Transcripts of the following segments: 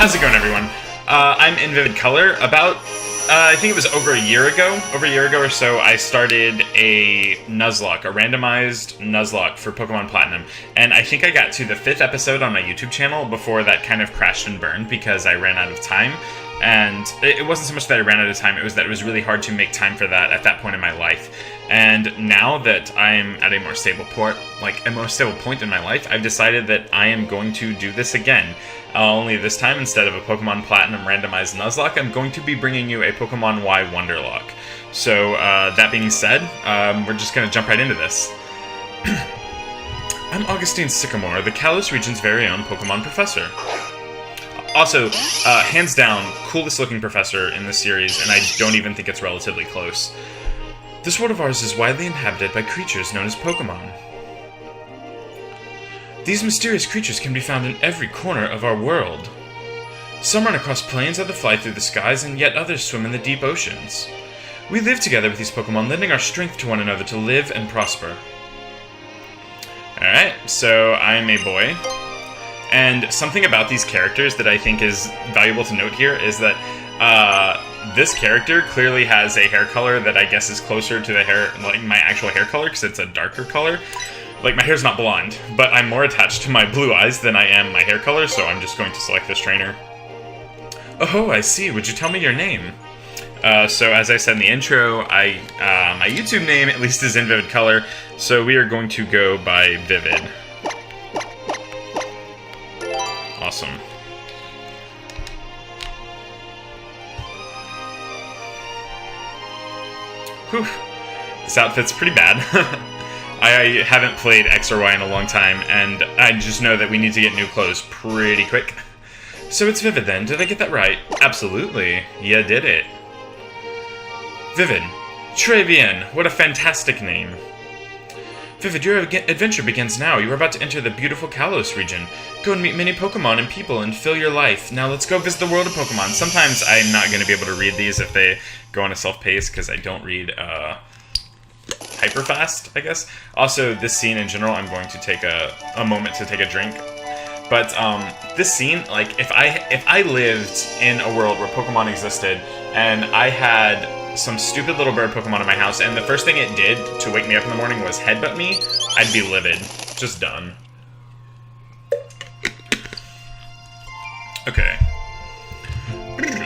How's it going, everyone? I'm in Vivid Color. About, I think it was over a year ago or so, I started a Nuzlocke, a randomized Nuzlocke for Pokemon Platinum. And I think I got to the 5th episode on my YouTube channel before that kind of crashed and burned because I ran out of time. And it wasn't so much that I ran out of time, it was that it was really hard to make time for that at that point in my life. And now that I'm at a more stable point in my life, I've decided that I am going to do this again. Only this time, instead of a Pokemon Platinum randomized Nuzlocke, I'm going to be bringing you a Pokemon Y Wonderlocke. So, that being said, we're just going to jump right into this. I'm Augustine Sycamore, the Kalos region's very own Pokemon professor. Also, hands down, coolest looking professor in this series, and I don't even think it's relatively close. This world of ours is widely inhabited by creatures known as Pokémon. These mysterious creatures can be found in every corner of our world. Some run across plains, others fly through the skies, and yet others swim in the deep oceans. We live together with these Pokémon, lending our strength to one another to live and prosper. Alright, so I'm a boy. And something about these characters that I think is valuable to note here is that this character clearly has a hair color that I guess is closer to the hair, like my actual hair color, because it's a darker color. Like, my hair's not blonde, but I'm more attached to my blue eyes than I am my hair color, so I'm just going to select this trainer. Oh, I see. Would you tell me your name? So as I said in the intro, my YouTube name, at least, is in Vivid Color, so we are going to go by Vivid. Awesome. Whew. This outfit's pretty bad. I haven't played X or Y in a long time, and I just know that we need to get new clothes pretty quick. So it's Vivid then, did I get that right? Absolutely, you did it. Vivid. Très bien, what a fantastic name. Vivid, your adventure begins now. You are about to enter the beautiful Kalos region. Go and meet many Pokemon and people and fill your life. Now let's go visit the world of Pokemon. Sometimes I'm not going to be able to read these if they go on a self-pace, because I don't read hyper fast, I guess. Also, this scene in general, I'm going to take a moment to take a drink. But this scene, like, if I lived in a world where Pokemon existed and I had some stupid little bird Pokemon in my house, and the first thing it did to wake me up in the morning was headbutt me, I'd be livid. Just done. Okay.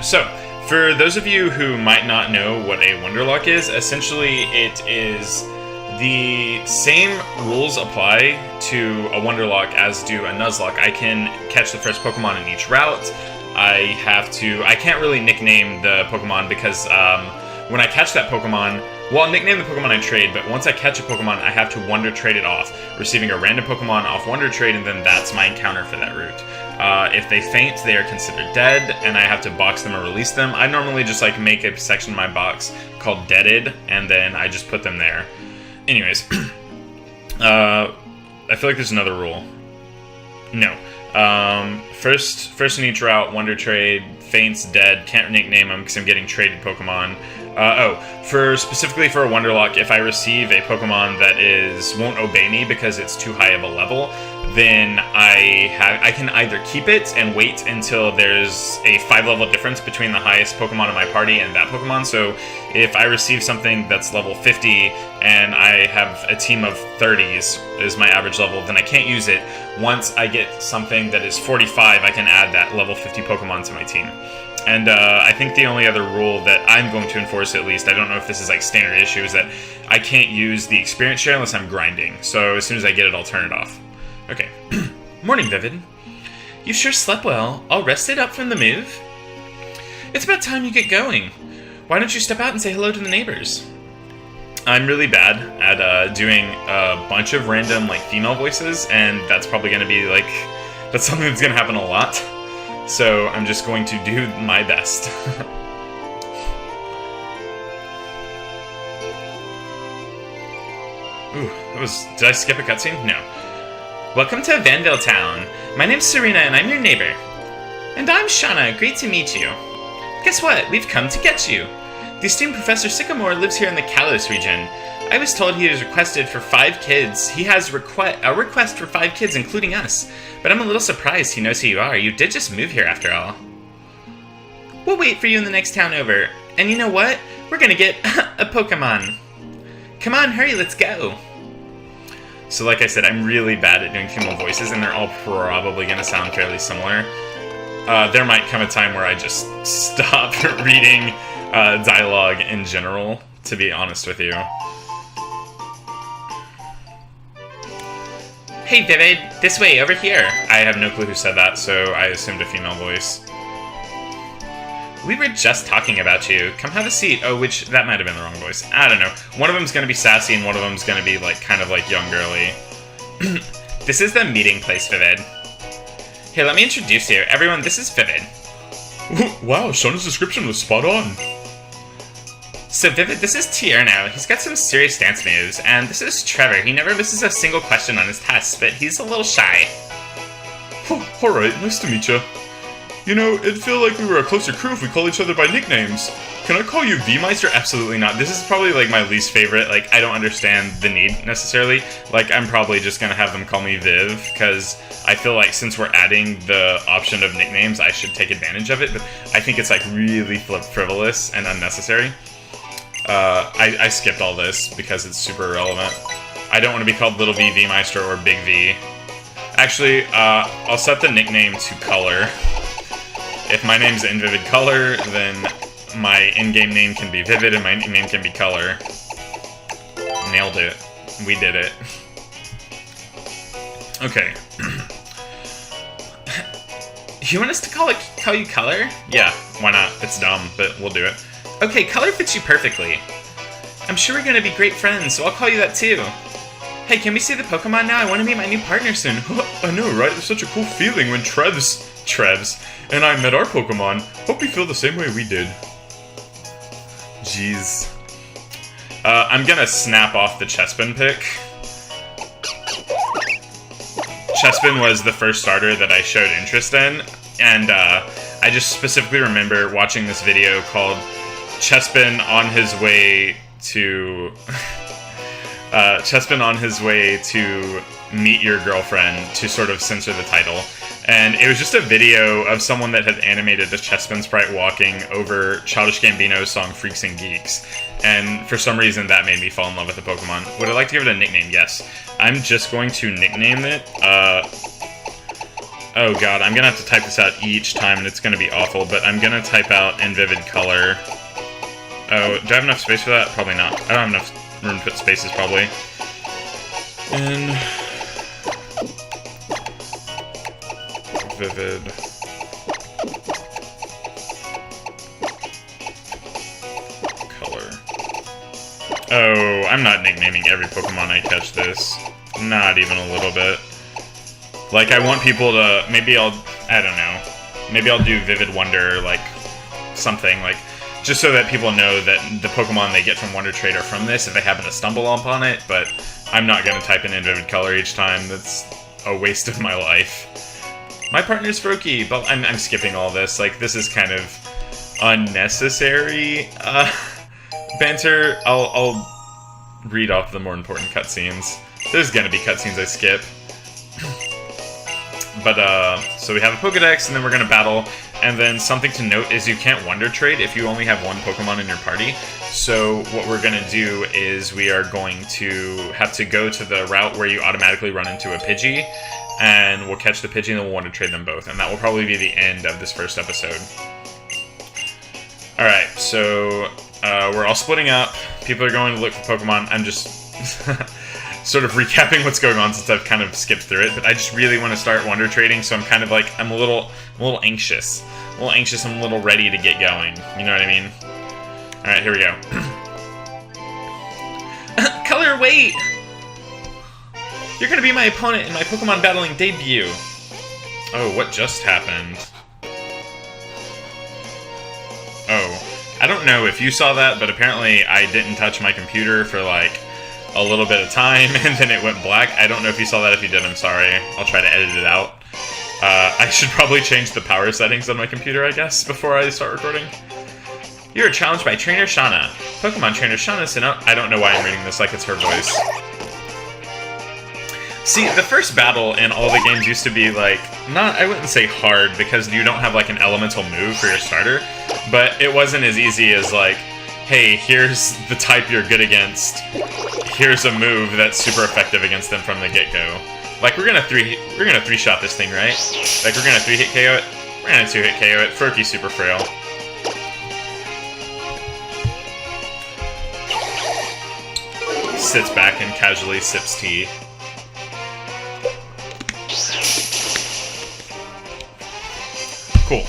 So, for those of you who might not know what a Wonderlocke is, essentially it is the same rules apply to a Wonderlocke as do a Nuzlocke. I can catch the first Pokemon in each route. I can't really nickname the Pokemon because when I catch that Pokemon, well, I'll nickname the Pokemon I trade, but once I catch a Pokemon, I have to Wonder Trade it off, receiving a random Pokemon off Wonder Trade, and then that's my encounter for that route. If they faint, they are considered dead, and I have to box them or release them. I normally just make a section of my box called Deaded, and then I just put them there. Anyways, I feel like there's another rule. No. First in each route, Wonder Trade, faints, dead, can't nickname them because I'm getting traded Pokemon. Specifically for a Wonderlocke, if I receive a Pokemon that won't obey me because it's too high of a level, then I can either keep it and wait until there's a 5-level difference between the highest Pokemon in my party and that Pokemon. So if I receive something that's level 50 and I have a team of 30s is my average level, then I can't use it. Once I get something that is 45, I can add that level 50 Pokemon to my team. And I think the only other rule that I'm going to enforce, at least, I don't know if this is standard issue, is that I can't use the experience share unless I'm grinding. So as soon as I get it, I'll turn it off. Okay. Morning, Vivid. You sure slept well? All rested up from the move? It's about time you get going. Why don't you step out and say hello to the neighbors? I'm really bad at doing a bunch of random female voices, and that's probably going to be that's something that's going to happen a lot. So I'm just going to do my best. Ooh, did I skip a cutscene? No. Welcome to Vanville Town. My name's Serena and I'm your neighbor. And I'm Shauna, great to meet you. Guess what? We've come to get you. The esteemed Professor Sycamore lives here in the Kalos region. I was told he has requested for 5 kids. He has a request for 5 kids, including us. But I'm a little surprised he knows who you are. You did just move here, after all. We'll wait for you in the next town over. And you know what? We're gonna get a Pokémon. Come on, hurry, let's go. So like I said, I'm really bad at doing female voices, and they're all probably gonna sound fairly similar. There might come a time where I just stop reading dialogue in general, to be honest with you. Hey Vivid, this way, over here. I have no clue who said that, so I assumed a female voice. We were just talking about you. Come have a seat. Oh, that might have been the wrong voice. I don't know. One of them's gonna be sassy, and one of them's gonna be like kind of like young girly. This is the meeting place, Vivid. Here, let me introduce you. Everyone, this is Vivid. Wow, Shauna's description was spot on. So Vivid, this is Tierno. He's got some serious dance moves, and this is Trevor. He never misses a single question on his tests, but he's a little shy. Alright, nice to meet you. You know, it'd feel like we were a closer crew if we call each other by nicknames. Can I call you V-Meister? Absolutely not. This is probably like my least favorite. Like, I don't understand the need necessarily. Like, I'm probably just gonna have them call me Viv, because I feel like since we're adding the option of nicknames, I should take advantage of it, but I think it's like really frivolous and unnecessary. I skipped all this because it's super irrelevant. I don't want to be called Little V, V-Meister, or Big V. Actually, I'll set the nickname to Color. If my name's in Vivid Color, then my in-game name can be Vivid and my name can be Color. Nailed it. We did it. Okay. You want us to call you Color? Yeah, why not? It's dumb, but we'll do it. Okay, Color fits you perfectly. I'm sure we're gonna be great friends, so I'll call you that too. Hey, can we see the Pokemon now? I want to meet my new partner soon. I know, right? It's such a cool feeling when Trevs and I met our Pokemon. Hope you feel the same way we did. Jeez. I'm gonna snap off the Chespin pick. Chespin was the first starter that I showed interest in, and I just specifically remember watching this video called Chespin on his way to... Chespin on his way to meet your girlfriend, to sort of censor the title. And it was just a video of someone that had animated the Chespin sprite walking over Childish Gambino's song Freaks and Geeks. And for some reason that made me fall in love with the Pokemon. Would I like to give it a nickname? Yes. I'm just going to nickname it, oh god, I'm gonna have to type this out each time and it's gonna be awful, but I'm gonna type out in Vivid Color. Oh, do I have enough space for that? Probably not. I don't have enough room to put spaces, probably. In Vivid Color. Oh, I'm not nicknaming every Pokemon I catch this. Not even a little bit. Like, I want people to... Maybe I don't know. Maybe I'll do Vivid Wonder, like, something, like... Just so that people know that the Pokemon they get from Wonder Trade are from this if they happen to stumble upon it, but I'm not going to type in Vivid Color each time. That's a waste of my life. My partner's Froakie, but I'm skipping all this. Like, this is kind of unnecessary banter. I'll read off the more important cutscenes. There's going to be cutscenes I skip. But, so we have a Pokedex, and then we're going to battle. And then something to note is you can't Wonder Trade if you only have one Pokemon in your party. So what we're going to do is we are going to have to go to the route where you automatically run into a Pidgey. And we'll catch the Pidgey and then we'll Wonder Trade them both. And that will probably be the end of this first episode. Alright, so we're all splitting up. People are going to look for Pokemon. I'm just... sort of recapping what's going on since I've kind of skipped through it, but I just really want to start Wonder Trading, so I'm kind of like, I'm a little anxious. I'm a little ready to get going. You know what I mean? Alright, here we go. Color, wait! You're gonna be my opponent in my Pokemon battling debut. Oh, what just happened? Oh, I don't know if you saw that, but apparently I didn't touch my computer for like a little bit of time, and then it went black. I don't know if you saw that. If you did, I'm sorry. I'll try to edit it out. I should probably change the power settings on my computer, I guess, before I start recording. You are challenged by Trainer Shauna. Pokemon Trainer Shauna sent out... I don't know why I'm reading this like it's her voice. See, the first battle in all the games used to be, like, not... I wouldn't say hard, because you don't have, like, an elemental move for your starter. But it wasn't as easy as, like, hey, here's the type you're good against. Here's a move that's super effective against them from the get-go. Like, we're gonna three-shot this thing, right? Like, we're gonna 3-hit KO it. We're gonna 2-hit KO it. Froaky's super frail. Sits back and casually sips tea. Cool.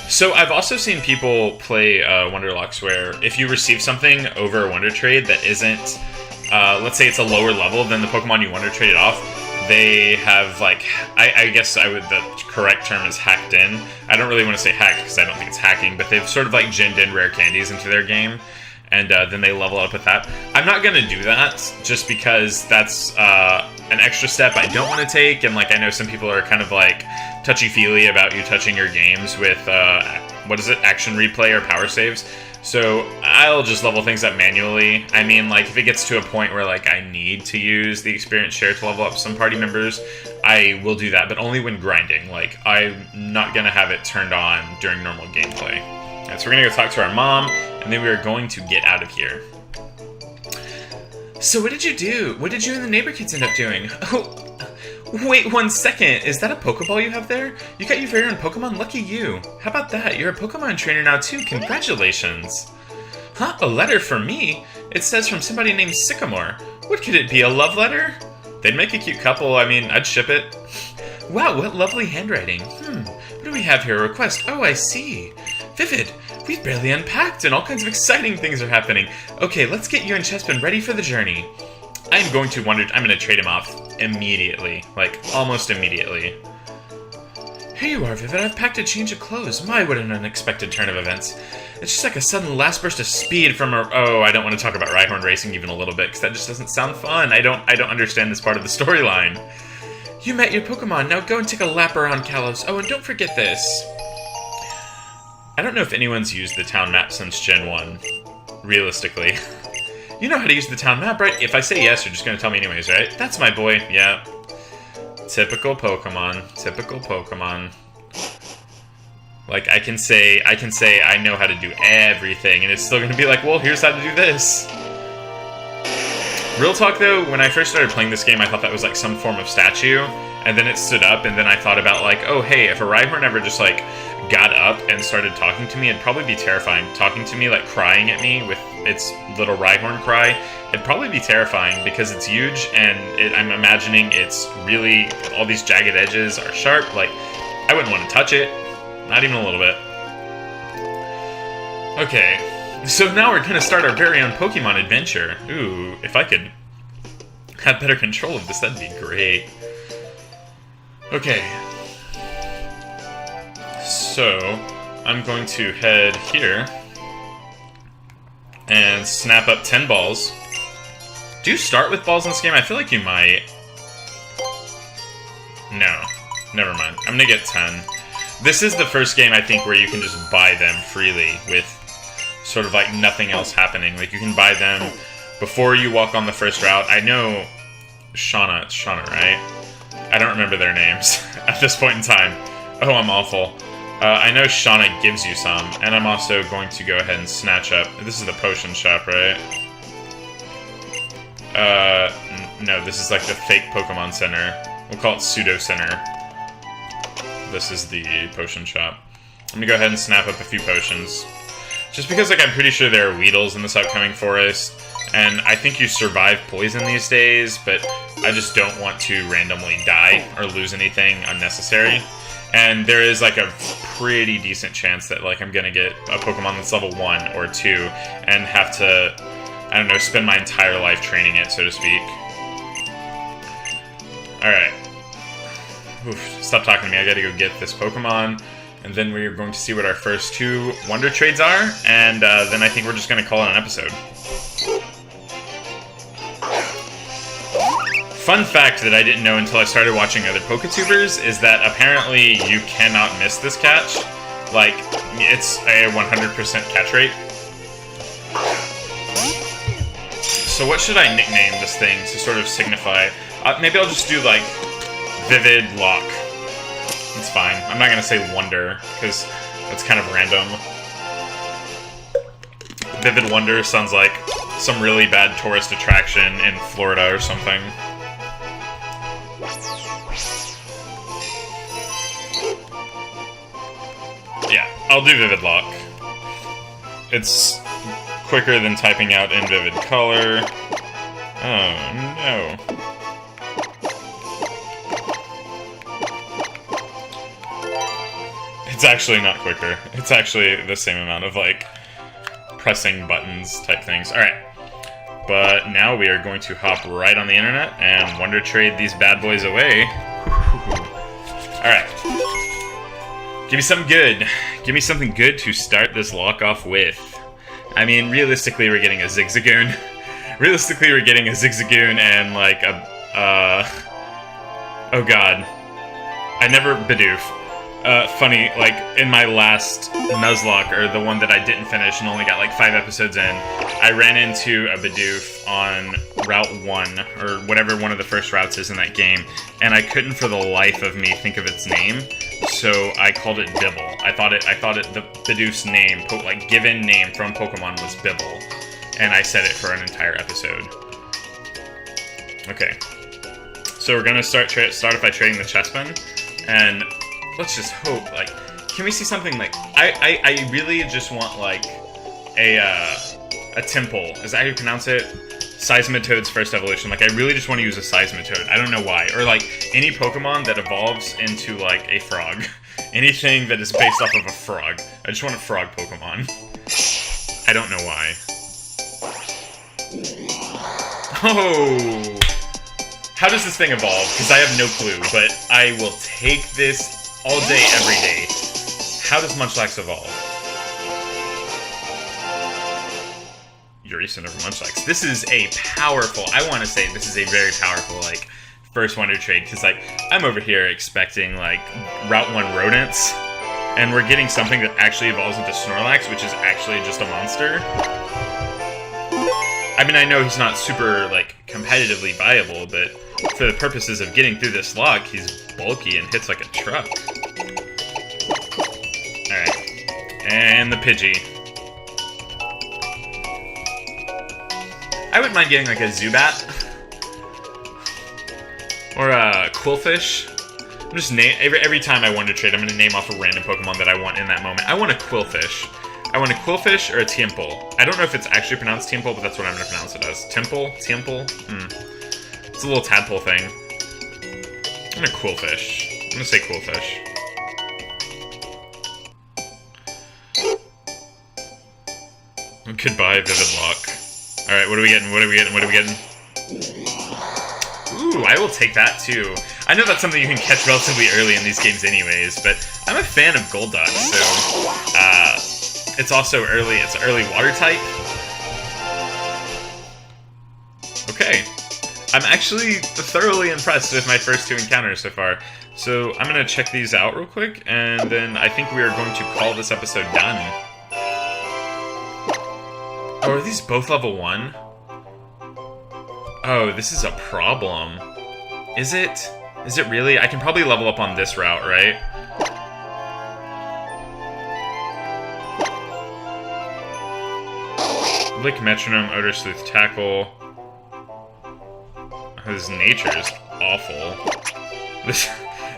So I've also seen people play Wonderlocks where if you receive something over a Wonder Trade that isn't, let's say it's a lower level than the Pokemon you Wonder Traded off, they have, like, I guess the correct term is hacked in. I don't really want to say hacked because I don't think it's hacking, but they've sort of, like, ginned in rare candies into their game, and then they level up with that. I'm not going to do that just because that's an extra step I don't want to take, and, like, I know some people are kind of, like, touchy-feely about you touching your games with, what is it, action replay or power saves. So I'll just level things up manually. I mean, like, if it gets to a point where, like, I need to use the experience share to level up some party members, I will do that, but only when grinding. Like, I'm not going to have it turned on during normal gameplay. Alright, so we're going to go talk to our mom, and then we are going to get out of here. So what did you do? What did you and the neighbor kids end up doing? Oh, wait 1 second. Is that a Pokeball you have there? You got your very own Pokemon? Lucky you. How about that? You're a Pokemon trainer now too. Congratulations. Huh? A letter from me? It says from somebody named Sycamore. What could it be? A love letter? They'd make a cute couple. I mean, I'd ship it. Wow, what lovely handwriting. What do we have here? A request. Oh, I see. Vivid. We've barely unpacked and all kinds of exciting things are happening. Okay, let's get you and Chespin ready for the journey. I'm going to trade him off immediately. Like, almost immediately. Here you are, Vivid. I've packed a change of clothes. My, what an unexpected turn of events. It's just like a sudden last burst of speed from a... Oh, I don't want to talk about Rhyhorn racing even a little bit, because that just doesn't sound fun. I don't understand this part of the storyline. You met your Pokemon. Now go and take a lap around Kalos. Oh, and don't forget this. I don't know if anyone's used the town map since Gen 1. Realistically. You know how to use the town map, right? If I say yes, you're just going to tell me anyways, right? That's my boy. Yeah. Typical Pokemon. Typical Pokemon. Like, I can say I know how to do everything, and it's still going to be like, well, here's how to do this. Real talk, though, when I first started playing this game, I thought that was, like, some form of statue, and then it stood up, and then I thought about, like, oh, hey, if a Rhyhorn ever just, like, got up and started talking to me, it'd probably be terrifying. Talking to me, like, crying at me with its little Rhyhorn cry, it'd probably be terrifying, because it's huge, and I'm imagining it's really, all these jagged edges are sharp. Like, I wouldn't want to touch it. Not even a little bit. Okay. So now we're going to start our very own Pokemon adventure. Ooh, if I could have better control of this, that'd be great. Okay. So, I'm going to head here and snap up 10 balls. Do you start with balls in this game? I feel like you might. No. Never mind. I'm going to get 10. This is the first game, I think, where you can just buy them freely with sort of like nothing else happening. Like, you can buy them before you walk on the first route. I know it's Shauna, right? I don't remember their names at this point in time. Oh, I'm awful. I know Shauna gives you some, and I'm also going to go ahead and snatch up... This is the potion shop, right? No, this is like the fake Pokemon Center. We'll call it Pseudo Center. This is the potion shop. I'm gonna go ahead and snap up a few potions. Just because, like, I'm pretty sure there are Weedles in this upcoming forest, and I think you survive poison these days, but I just don't want to randomly die or lose anything unnecessary. And there is, like, a pretty decent chance that, like, I'm gonna get a Pokemon that's level 1 or 2 and have to, I don't know, spend my entire life training it, so to speak. Alright. Oof, stop talking to me. I gotta go get this Pokemon, and then we're going to see what our first 2 Wonder Trades are, and then I think we're just gonna call it an episode. fun fact that I didn't know until I started watching other PokeTubers is that apparently you cannot miss this catch. Like, it's a 100% catch rate. So what should I nickname this thing to sort of signify? Maybe I'll just do, like, Vivid Lock. It's fine. I'm not going to say Wonder, because that's kind of random. Vivid Wonder sounds like some really bad tourist attraction in Florida or something. Yeah, I'll do Vivid Lock. It's quicker than typing out in Vivid Color. Oh, no. It's actually not quicker. It's actually the same amount of, like, pressing buttons type things. Alright. But now we are going to hop right on the internet and Wonder Trade these bad boys away. Alright. Give me something good. Give me something good to start this lock off with. I mean, realistically, we're getting a Zigzagoon. Realistically, we're getting a Zigzagoon and, like, oh god. I never Bidoof. Funny, like, in my last Nuzlocke, or the one that I didn't finish and only got, like, 5 episodes in, I ran into a Bidoof on Route 1, or whatever one of the first routes is in that game, and I couldn't for the life of me think of its name, so I called it Bibble. I thought it the Bidoof's name, like, given name from Pokemon was Bibble, and I said it for an entire episode. Okay. So we're gonna start off by trading the Chespin, and let's just hope, like, can we see something like, I really just want, like, a Temple. Is that how you pronounce it? Seismitoad's first evolution. Like, I really just want to use a Seismitoad. I don't know why. Or, like, any Pokemon that evolves into, like, a frog. Anything that is based off of a frog. I just want a frog Pokemon. I don't know why. Oh! How does this thing evolve? Because I have no clue, but I will take this all day, every day. How does Munchlax evolve? Urison over Munchlax. This is a powerful, I want to say this is a very powerful, like, first Wonder Trade, because, like, I'm over here expecting, like, Route 1 rodents, and we're getting something that actually evolves into Snorlax, which is actually just a monster. I mean, I know he's not super, like, competitively viable, but for the purposes of getting through this lock, he's bulky and hits like a truck. Alright. And the Pidgey. I wouldn't mind getting like a Zubat. Or a Quillfish. I'm just every time I Wonder Trade, I'm going to name off a random Pokemon that I want in that moment. I want a Quillfish. I want a Quillfish or a Temple. I don't know if it's actually pronounced Temple, but that's what I'm going to pronounce it as. Temple? It's a little tadpole thing. I'm gonna Quillfish. I'm gonna say Quillfish. Goodbye, Vivid Lock. Alright, what are we getting? What are we getting? What are we getting? Ooh, I will take that too. I know that's something you can catch relatively early in these games anyways, but I'm a fan of Golduck, so it's also early, it's early water type. Okay. I'm actually thoroughly impressed with my first 2 encounters so far. So I'm going to check these out real quick, and then I think we are going to call this episode done. Oh, are these both level 1? Oh, this is a problem. Is it? Is it really? I can probably level up on this route, right? Lick Metronome, Odor Sleuth Tackle. His nature is awful. This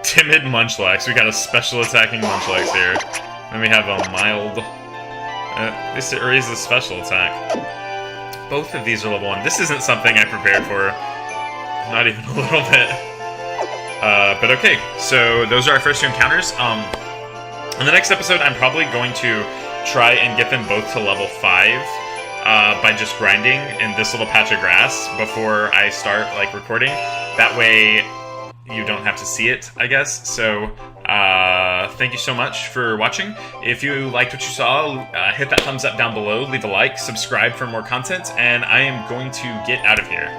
timid Munchlax. We got a special attacking Munchlax here. Then we have a mild. At least it raises the special attack. Both of these are level 1. This isn't something I prepared for. Not even a little bit. But okay, so those are our first 2 encounters. In the next episode, I'm probably going to try and get them both to level 5. By just grinding in this little patch of grass before I start, like, recording. That way, you don't have to see it, I guess. So, thank you so much for watching. If you liked what you saw, hit that thumbs up down below, leave a like, subscribe for more content, and I am going to get out of here.